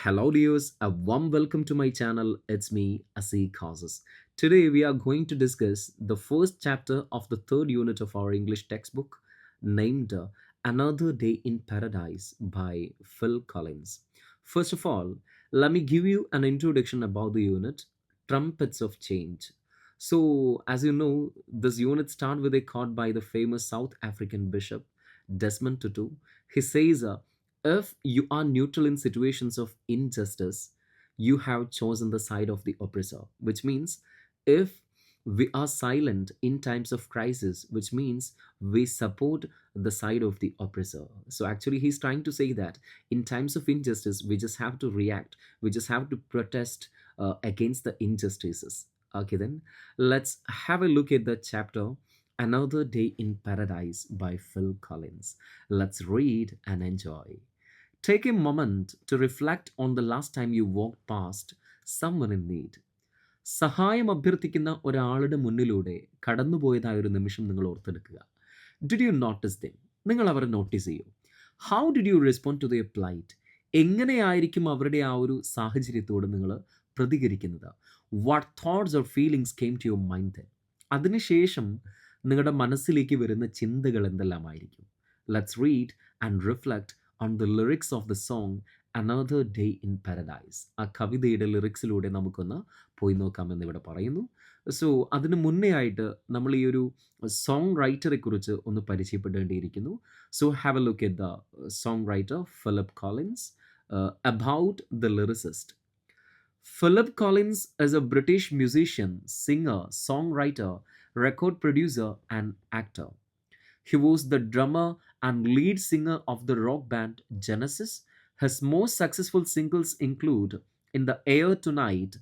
Hello, dears. A warm welcome to my channel. It's me, Asi Causes. Today, we are going to discuss the first chapter of the third unit of our English textbook named Another Day in Paradise by Phil Collins. First of all, let me give you an introduction about the unit Trumpets of Change. So, as you know, this unit starts with a quote by the famous South African bishop Desmond Tutu. He says, if you are neutral in situations of injustice, you have chosen the side of the oppressor, which means if we are silent in times of crisis, which means we support the side of the oppressor. So, actually, he's trying to say that in times of injustice, we just have to react, we just have to protest against the injustices. Okay, then let's have a look at the chapter Another Day in Paradise by Phil Collins. Let's read and enjoy. Take a moment to reflect on the last time you walked past someone in need. സഹായം അഭ്യർത്ഥിക്കുന്ന ഒരാളുടെ മുന്നിലൂടെ കടന്നുപോയതായ ഒരു നിമിഷം നിങ്ങൾ ഓർത്തെടുക്കുക. Did you notice them? നിങ്ങൾ അവരെ notice ചെയ്യൂ. How did you respond to their plight? എങ്ങനെയായിരിക്കും അവരുടെ ആ ഒരു സാഹചര്യത്തോട് നിങ്ങൾ പ്രതികരിക്കുന്നത്? What thoughts or feelings came to your mind? അതിനുശേഷം നിങ്ങളുടെ മനസ്സിലേക്ക് വരുന്ന ചിന്തകൾ എന്തെല്ലാമായിരിക്കും? Let's read and reflect on the lyrics of the song another day in paradise. ആ കവിതയുടെ ലിറിക്സിലൂടെ നമുക്കൊന്ന് പോയി നോക്കാമെന്ന് ഇവിടെ പറയുന്നു. സോ അതിന് മുന്നേ ആയിട്ട് നമ്മൾ ഈ ഒരു സോങ് റൈറ്ററെ കുറിച്ച് ഒന്ന് പരിചയപ്പെടേണ്ടിയിരിക്കുന്നു. So have a look at the song writer Phillip Collins. About the lyricist. Philip Collins is a British musician, singer, songwriter, record producer, and actor. He was the drummer and lead singer of the rock band Genesis. His most successful singles include In the Air Tonight,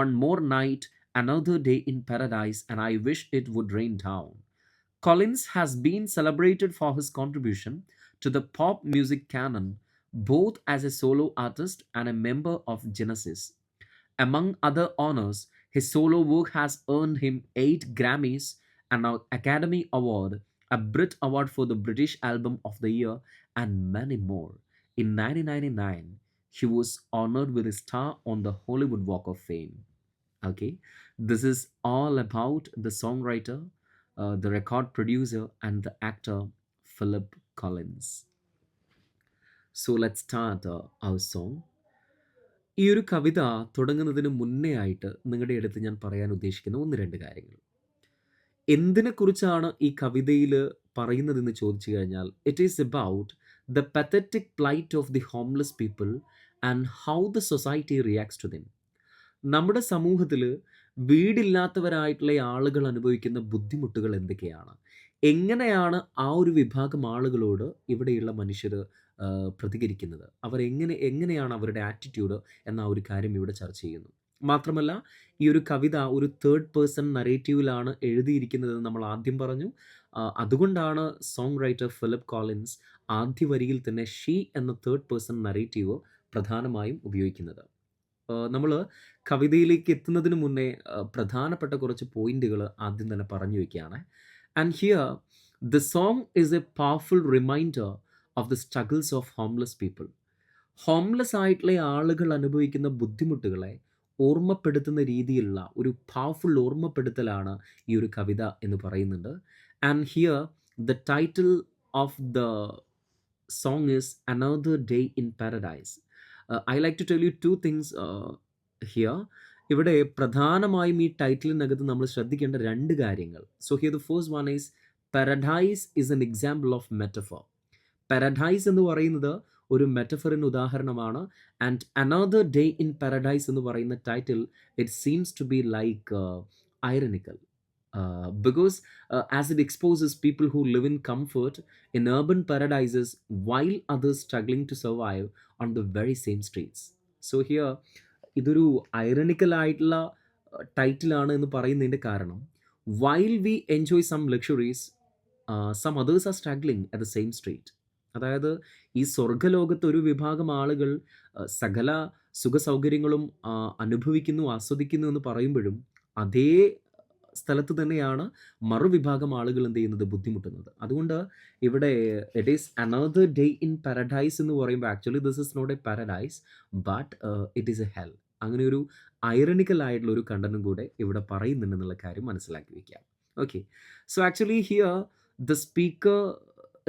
One More Night, Another Day in Paradise, and I Wish It Would Rain Down. Collins has been celebrated for his contribution to the pop music canon, both as a solo artist and a member of Genesis. Among other honors, his solo work has earned him 8 Grammys, an Academy Award, a Brit Award for the British Album of the Year, and many more. In 1999, he was honored with a star on the Hollywood Walk of Fame. Okay, this is all about the songwriter, the record producer, and the actor Philip Collins. So let's start our song. ഈ ഒരു കവിത തുടങ്ങുന്നതിന് മുന്നേ ആയിട്ട് നിങ്ങളുടെ അടുത്ത് ഞാൻ പറയാൻ ഉദ്ദേശിക്കുന്ന ഒന്ന് രണ്ട് കാര്യങ്ങൾ. എന്തിനെക്കുറിച്ചാണ് ഈ കവിതയിൽ പറയുന്നതെന്ന് ചോദിച്ചു കഴിഞ്ഞാൽ it is about the pathetic plight of the homeless people and how the society reacts to them. നമ്മുടെ സമൂഹത്തിൽ വീടില്ലാത്തവരായിട്ടുള്ള ആളുകൾ അനുഭവിക്കുന്ന ബുദ്ധിമുട്ടുകൾ എന്തൊക്കെയാണ്, എങ്ങനെയാണ് ആ ഒരു വിഭാഗം ആളുകളോട് ഇവിടെയുള്ള മനുഷ്യർ പ്രതികരിക്കുന്നത്, എങ്ങനെയാണ് അവരുടെ ആറ്റിറ്റ്യൂഡ് എന്ന ആ ഒരു കാര്യം ഇവിടെ ചർച്ച ചെയ്യുന്നു. മാത്രമല്ല ഈ ഒരു കവിത ഒരു തേർഡ് പേഴ്സൺ നറേറ്റീവിലാണ് എഴുതിയിരിക്കുന്നതെന്ന് നമ്മൾ ആദ്യം പറഞ്ഞു. അതുകൊണ്ടാണ് സോങ് റൈറ്റർ ഫിലിപ്പ് കോളിൻസ് ആദ്യ വരിയിൽ തന്നെ ഷീ എന്ന തേർഡ് പേഴ്സൺ നറേറ്റീവ് പ്രധാനമായും ഉപയോഗിക്കുന്നത്. നമ്മൾ കവിതയിലേക്ക് എത്തുന്നതിന് മുന്നേ പ്രധാനപ്പെട്ട കുറച്ച് പോയിന്റുകൾ ആദ്യം തന്നെ പറഞ്ഞു വയ്ക്കുകയാണ്. And here the song is A powerful reminder of the struggles of homeless people. Homeless ആയിട്ടുള്ള ആളുകൾ അനുഭവിക്കുന്ന ബുദ്ധിമുട്ടുകളെ ഓർമ്മപ്പെടുത്തുന്ന രീതിയിലുള്ള ഒരു പവർഫുൾ ഓർമ്മപ്പെടുത്തലാണ് ഈ ഒരു കവിത എന്ന് പറയുന്നുണ്ട്. And here the title of the song is another day in paradise. I like to tell you two things here. ഇവിടെ പ്രധാനമായും ഈ ടൈറ്റിലിനകത്ത് നമ്മൾ ശ്രദ്ധിക്കേണ്ട രണ്ട് കാര്യങ്ങൾ. So here the first one is paradise is an example of metaphor. Paradise എന്ന് പറയുന്നത് ഒരു മെറ്റഫറിന് ഉദാഹരണമാണ്. And another day in paradise എന്ന് പറയുന്ന title it seems to be like ironical. Because as it exposes people who live in comfort in urban paradises while others struggling to survive on the very same streets. So here ഇതൊരു ഐറണിക്കൽ ആയിട്ടുള്ള ടൈറ്റിലാണ് എന്ന് പറയുന്നതിൻ്റെ കാരണം while we enjoy some luxuries some others are struggling at the same street. അതായത് ഈ സ്വർഗ്ഗലോകത്ത് ഒരു വിഭാഗം ആളുകൾ സകല സുഖ സൗകര്യങ്ങളും അനുഭവിക്കുന്നു, ആസ്വദിക്കുന്നു എന്ന് പറയുമ്പോഴും അതേ സ്ഥലത്ത് തന്നെയാണ് മറുവിഭാഗം ആളുകൾ എന്ത് ചെയ്യുന്നത്, ബുദ്ധിമുട്ടുന്നത്. അതുകൊണ്ട് ഇവിടെ it is another day in paradise എന്ന് പറയുമ്പോൾ actually this is not A paradise but it is A hell. അങ്ങനെ ഒരു ഐറണിക്കൽ ആയിട്ടുള്ള ഒരു കണ്ടന്റും കൂടെ ഇവിടെ പറയുന്നുണ്ടെന്നുള്ള കാര്യം മനസ്സിലാക്കി വെക്കാം. Okay, so actually here the speaker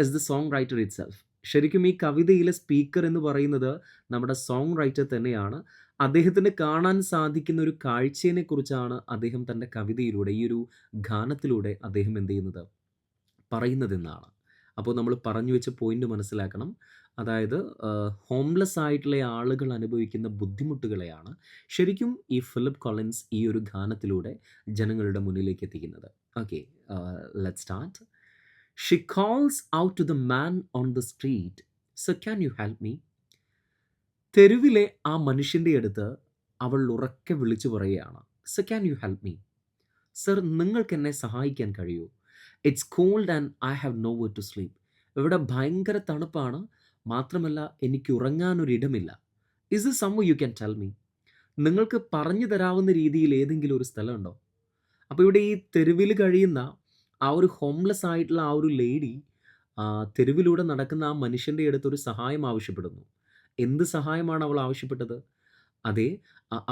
is the song writer it self. ശരിക്കും ഈ കവിതയിലെ സ്പീക്കർ എന്ന് പറയുന്നത് നമ്മുടെ സോങ് റൈറ്റർ തന്നെയാണ്. അദ്ദേഹത്തിന് കാണാൻ സാധിക്കുന്ന ഒരു കാഴ്ചയെ കുറിച്ചാണ് അദ്ദേഹം തൻ്റെ കവിതയിലൂടെ, ഈ ഒരു ഗാനത്തിലൂടെ അദ്ദേഹം എന്ത് ചെയ്യുന്നത്, പറയുന്നതെന്നാണ്. അപ്പോൾ നമ്മൾ പറഞ്ഞു വെച്ച പോയിന്റ് മനസ്സിലാക്കണം. അതായത് ഹോംലെസ് ആയിട്ടുള്ള ആളുകൾ അനുഭവിക്കുന്ന ബുദ്ധിമുട്ടുകളെയാണ് ശരിക്കും ഈ ഫിലിപ്പ് കൊളിൻസ് ഈ ഒരു ഗാനത്തിലൂടെ ജനങ്ങളുടെ മുന്നിലേക്ക് എത്തിക്കുന്നത്. Okay, let's start. She calls out to the man on the street, sir can you help me. തെരുവിലെ ആ മനുഷ്യൻ്റെ അടുത്ത് അവൾ ഉറക്കെ വിളിച്ചു പറയുകയാണ്, sir can you help me. Sir, നിങ്ങൾക്ക് എന്നെ സഹായിക്കാൻ കഴിയൂ. It's cold and I have nowhere to sleep. ഇവിടെ ഭയങ്കര തണുപ്പാണ്, മാത്രമല്ല എനിക്ക് ഉറങ്ങാനൊരിടമില്ല. Is this somewhere you can tell me. നിങ്ങൾക്ക് പറഞ്ഞു തരാവുന്ന രീതിയിൽ ഏതെങ്കിലും ഒരു സ്ഥലമുണ്ടോ? അപ്പോൾ ഇവിടെ ഈ തെരുവിൽ കഴിയുന്ന ആ ഒരു ഹോംലെസ് ആയിട്ടുള്ള ആ ഒരു ലേഡി തെരുവിലൂടെ നടക്കുന്ന ആ മനുഷ്യൻ്റെ അടുത്ത് ഒരു സഹായം ആവശ്യപ്പെടുന്നു. എന്ത് സഹായമാണ് അവൾ ആവശ്യപ്പെട്ടത്? അതെ,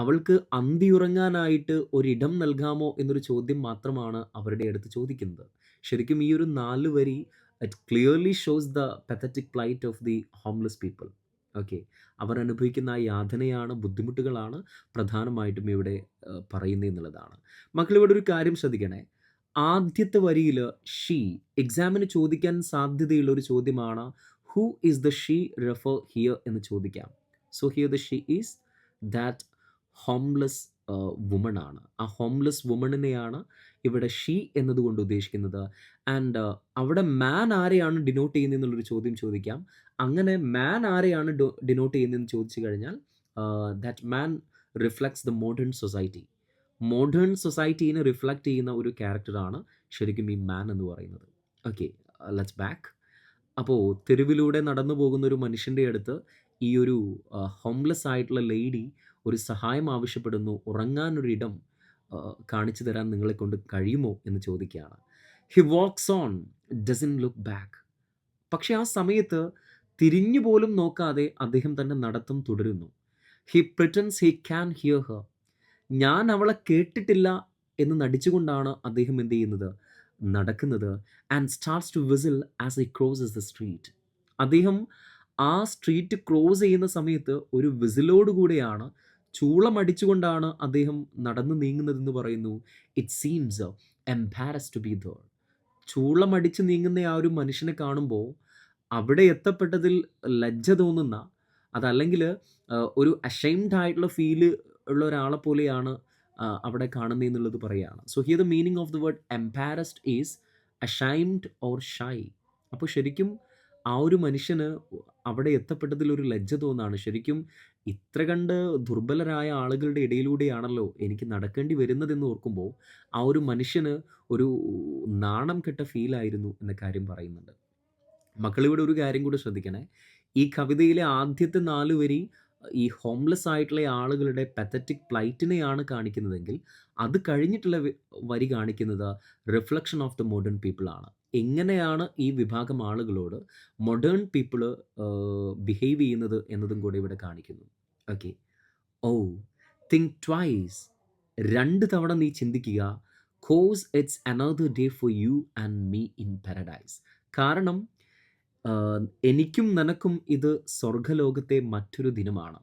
അവൾക്ക് അന്തിയുറങ്ങാനായിട്ട് ഒരിടം നൽകാമോ എന്നൊരു ചോദ്യം മാത്രമാണ് അവരുടെ അടുത്ത് ചോദിക്കുന്നത്. ശരിക്കും ഈ ഒരു 4 വരി it clearly shows the pathetic plight of the homeless people. Okay, അവർ അനുഭവിക്കുന്ന ആ യാതനയാണ്, ബുദ്ധിമുട്ടുകളാണ് പ്രധാനമായിട്ടും ഇവിടെ പറയുന്നതെന്നുള്ളതാണ്. മക്കളിവിടെ ഒരു കാര്യം ശ്രദ്ധിക്കണേ. ആദ്യത്തെ വരിയിൽ ഷീ എക്സാമിന് ചോദിക്കാൻ സാധ്യതയുള്ള ഒരു ചോദ്യമാണ്, who is the she refer here എന്ന് ചോദിക്കാം. So here the she is that homeless woman ആണ്. ആ ഹോംലെസ് വുമണിനെയാണ് ഇവിടെ ഷീ എന്നതുകൊണ്ട് ഉദ്ദേശിക്കുന്നത്. ആൻഡ് അവിടെ മാൻ ആരെയാണ് ഡിനോട്ട് ചെയ്യുന്നത് എന്നുള്ളൊരു ചോദ്യം ചോദിക്കാം. അങ്ങനെ മാൻ ആരെയാണ് ഡിനോട്ട് ചെയ്യുന്നതെന്ന് ചോദിച്ചു കഴിഞ്ഞാൽ that man reflects the modern society. Modern സൊസൈറ്റീനെ റിഫ്ലക്റ്റ് ചെയ്യുന്ന ഒരു ക്യാരക്ടറാണ് ശരിക്കും ഈ മാൻ എന്ന് പറയുന്നത്. Okay, let's back. അപ്പോൾ തെരുവിലൂടെ നടന്നു പോകുന്ന ഒരു മനുഷ്യൻ്റെ അടുത്ത് ഈ ഒരു ഹോംലെസ് ആയിട്ടുള്ള ലേഡി ഒരു സഹായം ആവശ്യപ്പെടുന്നു. ഉറങ്ങാനൊരിടം കാണിച്ചു തരാൻ നിങ്ങളെ കൊണ്ട് കഴിയുമോ എന്ന് ചോദിക്കുകയാണ്. He wax on, dozen look back. പക്ഷെ ആ സമയത്ത് തിരിഞ്ഞു പോലും നോക്കാതെ അദ്ദേഹം തൻ്റെ നടത്തം തുടരുന്നു. He pretends he can hear Har. ഞാൻ അവളെ കേട്ടിട്ടില്ല എന്ന് നടിച്ചുകൊണ്ടാണ് അദ്ദേഹം എന്ത് ചെയ്യുന്നത്, നടക്കുന്നത്. And starts to whistle as he crosses the street. അദ്ദേഹം ആ സ്ട്രീറ്റ് ക്രോസ് ചെയ്യുന്ന സമയത്ത് ഒരു വിസിലോടുകൂടെയാണ്, ചൂളമടിച്ചുകൊണ്ടാണ് അദ്ദേഹം നടന്നു നീങ്ങുന്നതെന്ന് പറയുന്നു. It seems embarrass to be there. ചൂളമടിച്ച് നീങ്ങുന്ന ആ ഒരു മനുഷ്യനെ കാണുമ്പോൾ അവിടെ എത്തപ്പെട്ടതിൽ ലജ്ജ തോന്നുന്ന, അതല്ലെങ്കിൽ ഒരു അഷെയിംഡ് ആയിട്ടുള്ള ഫീല് ഉള്ള ഒരാളെ പോലെയാണ് അവിടെ കാണുന്നത് എന്നുള്ളത് പറയുകയാണ്. So here the meaning of the word embarrassed is ashamed or shy. അപ്പോൾ ശരിക്കും ആ ഒരു മനുഷ്യന് അവിടെ എത്തപ്പെട്ടതിൽ ഒരു ലജ്ജ തോന്നാണ്. ശരിക്കും ഇത്ര കണ്ട് ദുർബലരായ ആളുകളുടെ ഇടയിലൂടെയാണല്ലോ എനിക്ക് നടക്കേണ്ടി വരുന്നതെന്ന് ഓർക്കുമ്പോൾ ആ ഒരു മനുഷ്യന് ഒരു നാണം കെട്ട ഫീലായിരുന്നു എന്ന കാര്യം പറയുന്നുണ്ട്. മക്കളിവിടെ ഒരു കാര്യം കൂടി ശ്രദ്ധിക്കണേ. ഈ കവിതയിലെ ആദ്യത്തെ 4 വരി ഈ ഹോംലെസ് ആയിട്ടുള്ള ആളുകളുടെ പത്തറ്റിക് പ്ലൈറ്റിനെയാണ് കാണിക്കുന്നതെങ്കിൽ അത് കഴിഞ്ഞിട്ടുള്ള വരി കാണിക്കുന്നത് reflection of the modern people ആണ്. എങ്ങനെയാണ് ഈ വിഭാഗം ആളുകളോട് മോഡേൺ പീപ്പിൾ ബിഹേവ് ചെയ്യുന്നത് എന്നതും കൂടെ ഇവിടെ കാണിക്കുന്നു. ഓക്കെ, ഓ തിങ്ക് ട്വൈസ്. 2 തവണ നീ ചിന്തിക്കുക. Cause it's another day for you and me in paradise. കാരണം എനിക്കും നിനക്കും ഇത് സ്വർഗലോകത്തെ മറ്റൊരു ദിനമാണ്.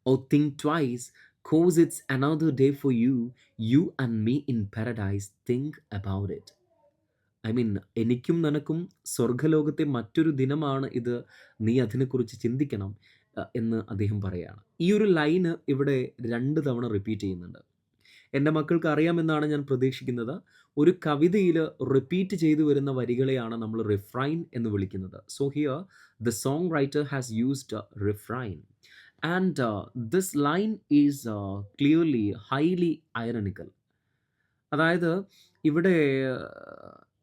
Oh think twice, cause it's another day for you, you and me in paradise, think about it. I mean, എനിക്കും നിനക്കും സ്വർഗലോകത്തെ മറ്റൊരു ദിനമാണ് ഇത്, നീ അതിനെക്കുറിച്ച് ചിന്തിക്കണം എന്ന് അദ്ദേഹം പറയുകയാണ്. ഈ ഒരു ലൈന് ഇവിടെ 2 തവണ റിപ്പീറ്റ് ചെയ്യുന്നുണ്ട്. എൻ്റെ മക്കൾക്ക് അറിയാമെന്നാണ് ഞാൻ പ്രതീക്ഷിക്കുന്നത്. ഒരു കവിതയിൽ റിപ്പീറ്റ് ചെയ്തു വരുന്ന വരികളെയാണ് നമ്മൾ റിഫ്രൈൻ എന്ന് വിളിക്കുന്നത്. So here the song writer has used refrain and this line is clearly highly ironical. അതായത് ഇവിടെ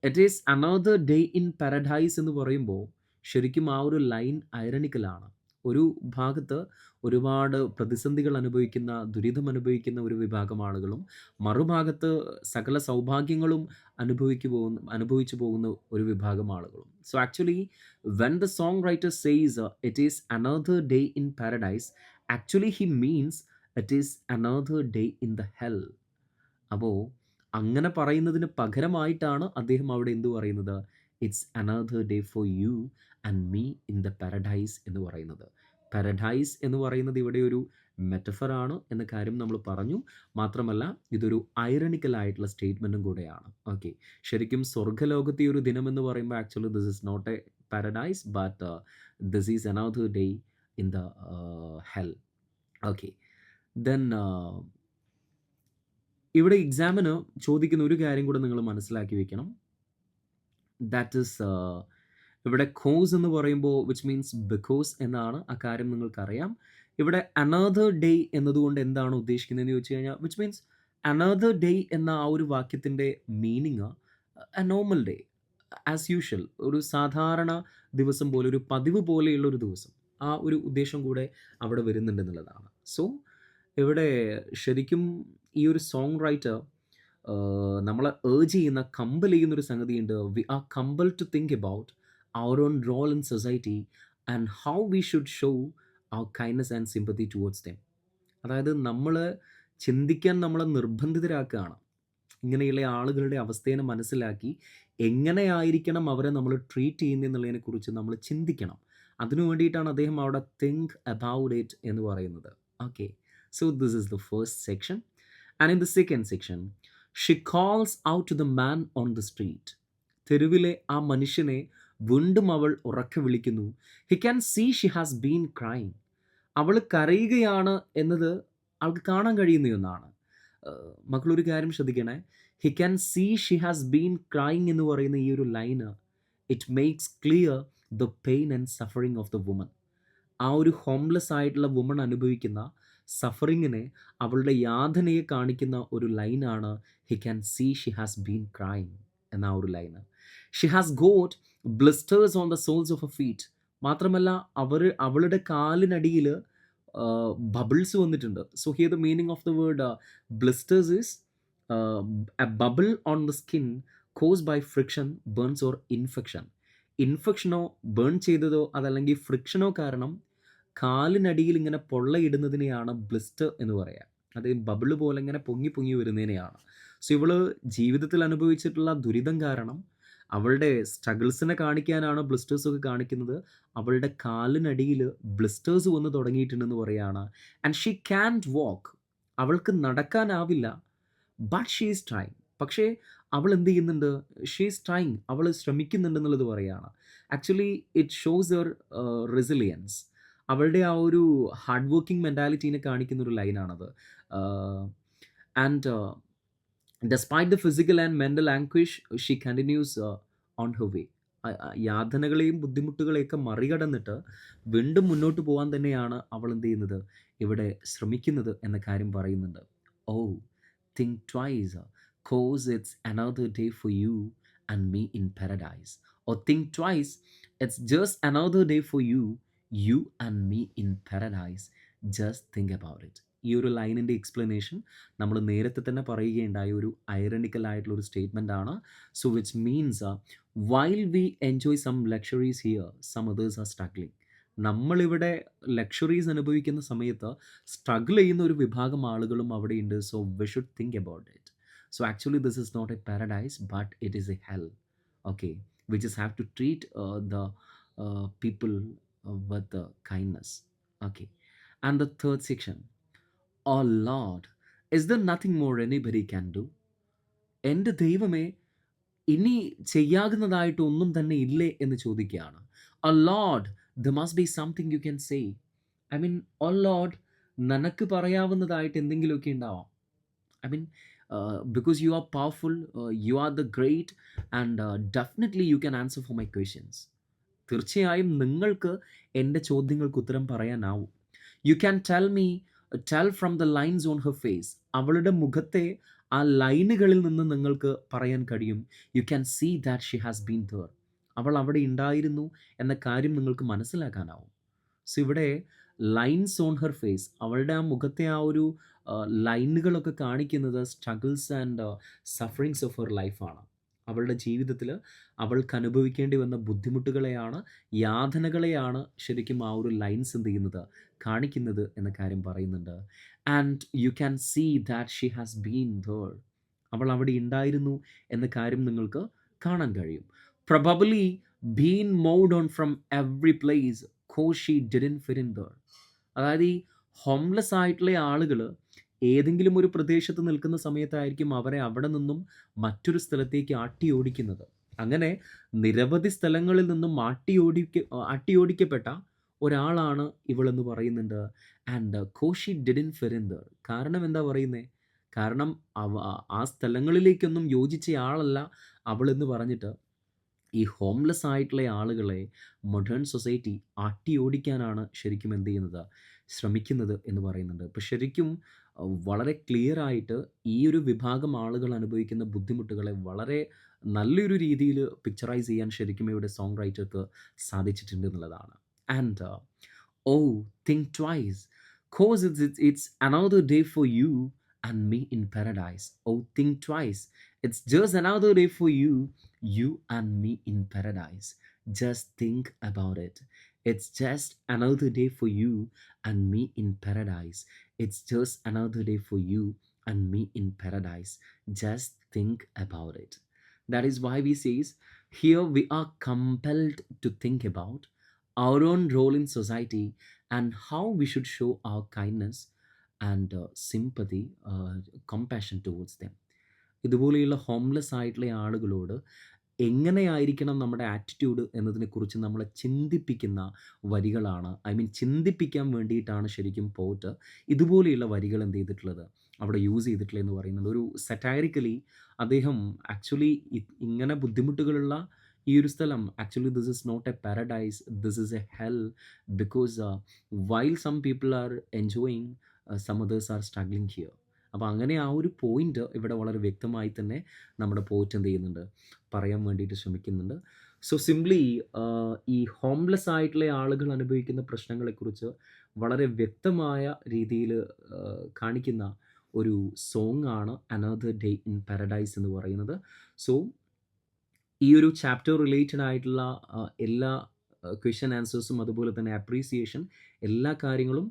it is another day in paradise എന്ന് പറയുമ്പോൾ ശരിക്കും ആ ഒരു ലൈൻ ഐറണിക്കലാണ്. ഒരു ഭാഗത്ത് ഒരുപാട് പ്രതിസന്ധികൾ അനുഭവിക്കുന്ന, ദുരിതം അനുഭവിക്കുന്ന ഒരു വിഭാഗം ആളുകളും, മറുഭാഗത്ത് സകല സൗഭാഗ്യങ്ങളും അനുഭവിച്ചു പോകുന്ന ഒരു വിഭാഗം ആളുകളും. So actually when the song writer says it is another day in paradise, actually he means it is another day in the hell. അപ്പോൾ അങ്ങനെ പറയുന്നതിന് പകരമായിട്ടാണ് അദ്ദേഹം അവിടെ എന്തു പറയുന്നത്? It's another day for you and me in the paradise എന്ന് പറയുന്നത്. Paradise എന്ന് പറയുന്നത് ഇവിടെ ഒരു മെറ്റഫറാണ് എന്ന കാര്യം നമ്മൾ പറഞ്ഞു. മാത്രമല്ല ഇതൊരു ഐറണിക്കൽ ആയിട്ടുള്ള സ്റ്റേറ്റ്മെൻറ്റും കൂടെയാണ്. ഓക്കെ, ശരിക്കും സ്വർഗ്ഗലോകത്തെ ഒരു ദിനം എന്ന് പറയുമ്പോൾ actually this is not A paradise but this is another day in the hell. Okay, then ഇവിടെ എക്സാമിന് ചോദിക്കുന്ന ഒരു കാര്യം കൂടെ നിങ്ങൾ മനസ്സിലാക്കി വെക്കണം. ദാറ്റ് ഈസ് ഇവിടെ കോസ് എന്ന് പറയുമ്പോൾ വിച്ച് മീൻസ് ബിക്കോസ് എന്നാണ്. ആ കാര്യം നിങ്ങൾക്കറിയാം. ഇവിടെ അനദർ ഡേ എന്നതുകൊണ്ട് എന്താണ് ഉദ്ദേശിക്കുന്നതെന്ന് ചോദിച്ചു കഴിഞ്ഞാൽ വിച്ച് മീൻസ് അനദർ ഡേ എന്ന ആ ഒരു വാക്യത്തിൻ്റെ meaning A normal day, as usual, ഒരു സാധാരണ ദിവസം പോലെ, ഒരു പതിവ് പോലെയുള്ള ഒരു ദിവസം. ആ ഒരു ഉദ്ദേശം കൂടെ അവിടെ വരുന്നുണ്ടെന്നുള്ളതാണ്. സോ ഇവിടെ ശരിക്കും ഈ ഒരു സോങ് റൈറ്റർ നമ്മളെ ഏർജ് ചെയ്യുന്ന, കമ്പൽ ചെയ്യുന്നൊരു സംഗതിയുണ്ട്. We are compel to think about our own role in society and how we should show our kindness and sympathy towards them. അതായത് നമ്മൾ ചിന്തിക്കാൻ നമ്മളെ നിർബന്ധിതരാക്കുകയാണ്. ഇങ്ങനെയുള്ള ആളുകളുടെ അവസ്ഥയെ മനസ്സിലാക്കി എങ്ങനെയായിരിക്കണം അവരെ നമ്മൾ ട്രീറ്റ് ചെയ്യുന്നതെന്നുള്ളതിനെക്കുറിച്ച് നമ്മൾ ചിന്തിക്കണം. അതിനു വേണ്ടിയിട്ടാണ് അദ്ദേഹം അവിടെ തിങ്ക് അബൌട്ട് ഇറ്റ് എന്ന് പറയുന്നത്. Okay, so this is the first section, and in the second section she calls out to the man on the street. തെരുവിലെ ആ മനുഷ്യനെ വീണ്ടും അവൾ ഉറക്കെ വിളിക്കുന്നു. he can see she has been crying. അവൾ കരയുകയാണ് എന്നത് അവൾക്ക് കാണാൻ കഴിയുന്ന ഒന്നാണ്. മക്കളൊരു കാര്യം ശ്രദ്ധിക്കണേ. he can see she has been crying എന്ന് പറയുന്ന ഈ ഒരു line it makes clear the pain and suffering of the woman. ആ ഒരു ഹോംലെസ് ആയിട്ടുള്ള വുമൺ അനുഭവിക്കുന്ന സഫറിങ്ങിനെ, അവളുടെ യാതനയെ കാണിക്കുന്ന ഒരു ലൈനാണ് he can see she has been crying എന്ന ആ ഒരു ലൈന്. She has got blisters on the soles of a feet. മാത്രമല്ല അവളുടെ കാലിനടിയിൽ ബബിൾസ് വന്നിട്ടുണ്ട്. So here the meaning of the word blisters is a bubble on the skin caused by friction, burns or infection. ഇൻഫെക്ഷനോ burn ചെയ്തതോ അതല്ലെങ്കിൽ ഫ്രിക്ഷനോ കാരണം കാലിനടിയിൽ ഇങ്ങനെ പൊള്ളയിടുന്നതിനെയാണ് blister എന്ന് പറയുക. അത് ബബിള് പോലെ ഇങ്ങനെ പൊങ്ങി പൊങ്ങി വരുന്നതിനെയാണ്. സോ ഇവള് ജീവിതത്തിൽ അനുഭവിച്ചിട്ടുള്ള ദുരിതം കാരണം അവളുടെ സ്ട്രഗിൾസിനെ കാണിക്കാനാണ് ബ്ലിസ്റ്റേഴ്സൊക്കെ കാണിക്കുന്നത്. അവളുടെ കാലിനടിയിൽ ബ്ലിസ്റ്റേഴ്സ് വന്ന് തുടങ്ങിയിട്ടുണ്ടെന്ന് പറയുകയാണ്. And she can't walk. അവൾക്ക് നടക്കാനാവില്ല. But she is trying. പക്ഷേ അവൾ എന്ത് ചെയ്യുന്നുണ്ട്? She is trying. അവൾ ശ്രമിക്കുന്നുണ്ടെന്നുള്ളത് പറയുകയാണ്. Actually it shows your resilience. അവളുടെ ആ ഒരു ഹാർഡ് വർക്കിംഗ് മെൻറ്റാലിറ്റീനെ കാണിക്കുന്ന ഒരു ലൈനാണത്. And despite the physical and mental anguish she continues on her way. യാതനകളെയും ബുദ്ധിമുട്ടുകളെയൊക്കെ മറികടന്നിട്ട് വീണ്ടും മുന്നോട്ട് പോകാൻ തന്നെയാണ് അവൾ എന്ത് ചെയ്യുന്നത്? ഇവിടെ ശ്രമിക്കുന്നത് എന്ന കാര്യം പറയുന്നുണ്ട്. Oh, think twice cause it's another day for you and me in paradise. Or think twice it's just another day for you and me in paradise. Just think about it. ഈ ഒരു ലൈനിൻ്റെ എക്സ്പ്ലനേഷൻ നമ്മൾ നേരത്തെ തന്നെ പറയുകയുണ്ടായ ഒരു ഐറണിക്കൽ ആയിട്ടുള്ള ഒരു statement ആണ്. So which means while we enjoy some luxuries here some others are struggling. നമ്മളിവിടെ ലക്ഷറീസ് അനുഭവിക്കുന്ന സമയത്ത് സ്ട്രഗിൾ ചെയ്യുന്ന ഒരു വിഭാഗം ആളുകളും അവിടെയുണ്ട്. So we should think about it. So actually this is not A paradise but it is A hell. Okay, we just have to treat the people with the kindness. Okay, and the third section, oh Lord, is there nothing more anybody can do? എൻ്റെ ദൈവമേ, ഇനി ചെയ്യാകുന്നതായിട്ട് ഒന്നും തന്നെ ഇല്ലേ എന്ന് ചോദിക്കുകയാണ്. Oh Lord, there must be something you can say. I mean, oh Lord, നിനക്ക് പറയാവുന്നതായിട്ട് എന്തെങ്കിലുമൊക്കെ ഉണ്ടാവാം. I mean, because you are powerful, you are the great, and definitely you can answer for my questions. തീർച്ചയായും നിങ്ങൾക്ക് എൻ്റെ ചോദ്യങ്ങൾക്ക് ഉത്തരം പറയാനാവും. You can tell from the lines on her face. അവളുടെ മുഖത്തെ ആ ലൈനുകളിൽ നിന്ന് നിങ്ങൾക്ക് പറയാൻ കഴിയും. You can see that she has been there. അവൾ അവിടെ ഉണ്ടായിരുന്നു എന്ന കാര്യം നിങ്ങൾക്ക് മനസ്സിലാക്കാനാവും. സോ ഇവിടെ ലൈൻസ് ഓൺ ഹെർ ഫേസ്, അവളുടെ ആ മുഖത്തെ ആ ഒരു ലൈനുകളൊക്കെ കാണിക്കുന്നത് struggles and sufferings of her ലൈഫാണ്. അവളുടെ ജീവിതത്തിൽ അവൾക്ക് അനുഭവിക്കേണ്ടി വന്ന ബുദ്ധിമുട്ടുകളെയാണ്, യാതനകളെയാണ് ശരിക്കും ആ ഒരു ലൈൻസ് എന്ത് ചെയ്യുന്നത്, കാണിക്കുന്നത് എന്ന കാര്യം പറയുന്നുണ്ട്. And you can see that she has been there. അവൾ അവിടെ ഉണ്ടായിരുന്നു എന്ന കാര്യം നിങ്ങൾക്ക് കാണാൻ കഴിയും. Probably been moved on from every place cos she didn't fit in there. അതായത് ഈ ഹോംലെസ് ആയിട്ടുള്ള ആളുകൾ ഏതെങ്കിലും ഒരു പ്രദേശത്ത് നിൽക്കുന്ന സമയത്തായിരിക്കും അവരെ അവിടെ നിന്നും മറ്റൊരു സ്ഥലത്തേക്ക് ആട്ടി ഓടിക്കുന്നത്. അങ്ങനെ നിരവധി സ്ഥലങ്ങളിൽ നിന്നും ആട്ടി ഓടിക്കപ്പെട്ട ഒരാളാണ് ഇവളെന്ന് പറയുന്നുണ്ട്. ആൻഡ് കോഷി ഡിഡിൻ ഫെറിന്ദർ, കാരണം എന്താ പറയുന്നത്, കാരണം ആ സ്ഥലങ്ങളിലേക്കൊന്നും യോജിച്ച ആളല്ല അവളെന്ന് പറഞ്ഞിട്ട് ഈ ഹോംലെസ് ആയിട്ടുള്ള ആളുകളെ മോഡേൺ സൊസൈറ്റി ആട്ടി ഓടിക്കാനാണ് ശരിക്കും എന്ത് ചെയ്യുന്നത്, ശ്രമിക്കുന്നത് എന്ന് പറയുന്നുണ്ട്. അപ്പോൾ ശരിക്കും വളരെ ക്ലിയർ ആയിട്ട് ഈ ഒരു വിഭാഗം ആളുകൾ അനുഭവിക്കുന്ന ബുദ്ധിമുട്ടുകളെ വളരെ നല്ലൊരു രീതിയിൽ പിക്ചറൈസ് ചെയ്യാൻ ശരിക്കും ഇവിടെ സോങ് റൈറ്റർക്ക് സാധിച്ചിട്ടുണ്ട് എന്നുള്ളതാണ്. And oh think twice cause it's another day for you and me in paradise. Oh think twice, it's just another day four you and me in paradise. Just think about it. It's just another day for you and me in paradise. It's just another day for you and me in paradise. Just think about it. That is why we says here we are compelled to think about our own role in society and how we should show our kindness and sympathy, compassion towards them. ഇതുപോലെയുള്ള homeless ആയിട്ടുള്ള ആളുകളോട് എങ്ങനെയായിരിക്കണം നമ്മുടെ attitude എന്നതിനെക്കുറിച്ച് നമ്മളെ ചിന്തിപ്പിക്കുന്ന വരികളാണ്. I mean ചിന്തിപ്പിക്കാൻ വേണ്ടിയിട്ടാണ് ശരിക്കും പോറ്റ് ഇതുപോലെയുള്ള വരികൾ എന്ത് ചെയ്തിട്ടുള്ളത്, അവിടെ യൂസ് ചെയ്തിട്ടുള്ളത് എന്ന് പറയുന്നത്. ഒരു സറ്റാരിക്കലി അദ്ദേഹം ആക്ച്വലി ഇങ്ങനെ ബുദ്ധിമുട്ടുകളുള്ള ഈ ഒരു സ്ഥലം actually this is not A paradise, this is A hell, because while some people are enjoying, some others are struggling here. അപ്പോൾ അങ്ങനെ ആ ഒരു പോയിന്റ് ഇവിടെ വളരെ വ്യക്തമായി തന്നെ നമ്മുടെ പോറ്റ് എന്ത് ചെയ്യുന്നുണ്ട്, പറയാൻ വേണ്ടിയിട്ട് ശ്രമിക്കുന്നുണ്ട്. സോ സിംപ്ലി ഈ ഹോംലെസ് ആയിട്ടുള്ള ആളുകൾ അനുഭവിക്കുന്ന പ്രശ്നങ്ങളെക്കുറിച്ച് വളരെ വ്യക്തമായ രീതിയിൽ കാണിക്കുന്ന ഒരു സോങ് ആണ് അനദർ ഡേ ഇൻ പാരഡൈസ് എന്ന് പറയുന്നത്. സോ ഈ ഒരു ചാപ്റ്റർ റിലേറ്റഡ് ആയിട്ടുള്ള എല്ലാ ക്വസ്റ്റ്യൻ ആൻസേഴ്സും അതുപോലെ തന്നെ അപ്രീസിയേഷൻ എല്ലാ കാര്യങ്ങളും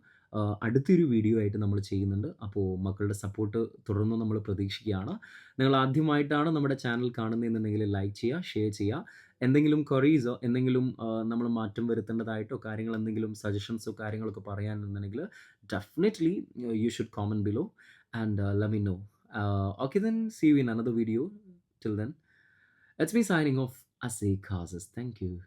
അടുത്തൊരു വീഡിയോ ആയിട്ട് നമ്മൾ ചെയ്യുന്നുണ്ട്. അപ്പോൾ മക്കളുടെ സപ്പോർട്ട് തുടർന്നും നമ്മൾ പ്രതീക്ഷിക്കുകയാണ്. നിങ്ങൾ ആദ്യമായിട്ടാണ് നമ്മുടെ ചാനൽ കാണുന്നതെന്നുണ്ടെങ്കിൽ ലൈക്ക് ചെയ്യുക, ഷെയർ ചെയ്യുക. എന്തെങ്കിലും ക്വറീസോ എന്തെങ്കിലും നമ്മൾ മാറ്റം വരുത്തേണ്ടതായിട്ടോ കാര്യങ്ങൾ എന്തെങ്കിലും സജഷൻസോ കാര്യങ്ങളൊക്കെ പറയാനുണ്ടെങ്കിൽ definitely you should comment below and let me know. Okay then, see you in another video. Till then, it's me signing off. Asik Khazes. Thank you.